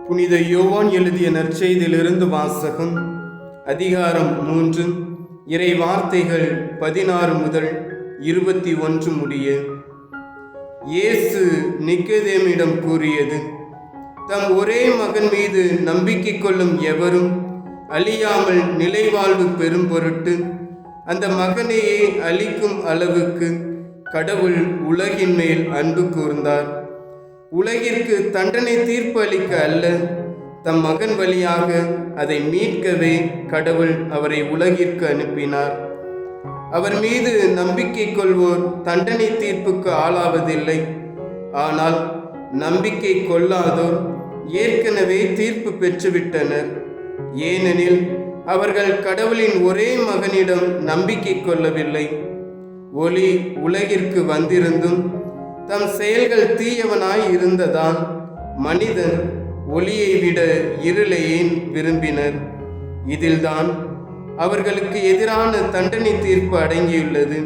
புனித யோவான் எழுதிய நற்செய்தியிலிருந்து வாசகம். அதிகாரம் 3, இறை வார்த்தைகள் 16 முதல் 21 முடிய. இயேசு நிக்கோதேமிடம் கூறியது: தம் ஒரே மகன் மீது நம்பிக்கை கொள்ளும் எவரும் அழியாமல் நிலைவாழ்வு பெறும் பொருட்டு அந்த மகனையே அளிக்கும் அளவுக்கு கடவுள் உலகின் மேல் அன்பு கூர்ந்தார். உலகிற்கு தண்டனை தீர்ப்பு அளிக்க அல்ல, தம் மகன் வழியாக அதை மீட்கவே கடவுள் அவரை உலகிற்கு அனுப்பினார். அவர் மீது நம்பிக்கை கொள்வோர் தண்டனை தீர்ப்புக்கு ஆளாவதில்லை. ஆனால் நம்பிக்கை கொள்ளாதோர் ஏற்கனவே தீர்ப்பு பெற்றுவிட்டனர். ஏனெனில் அவர்கள் கடவுளின் ஒரே மகனிடம் நம்பிக்கை கொள்ளவில்லை. ஒளி உலகிற்கு வந்திருந்தும் தம் செயல்கள் தீயவனாய் இருந்ததால் மனிதர் ஒளியை விட இருளையே விரும்பினர். இதில்தான் அவர்களுக்கு எதிரான தண்டனை தீர்ப்பு அடங்கியுள்ளது.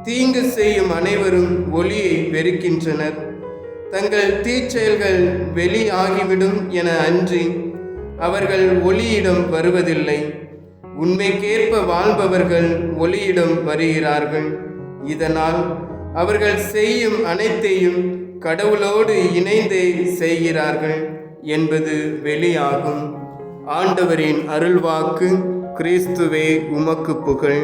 தீங்கு செய்யும் அனைவரும் ஒளியை வெறுக்கின்றனர், தங்கள் தீச்செயல்கள் வெளியாகிவிடும் என அன்றி அவர்கள் ஒளியிடம் வருவதில்லை. உண்மைக்கேற்ப வாழ்பவர்கள் ஒளியிடம் வருகிறார்கள். இதனால் அவர்கள் செய்யும் அனைத்தையும் கடவுளோடு இணைந்தே செய்கிறார்கள் என்பது வெளியாகும். ஆண்டவரின் அருள்வாக்கு. கிறிஸ்துவே உமக்கு புகழ்.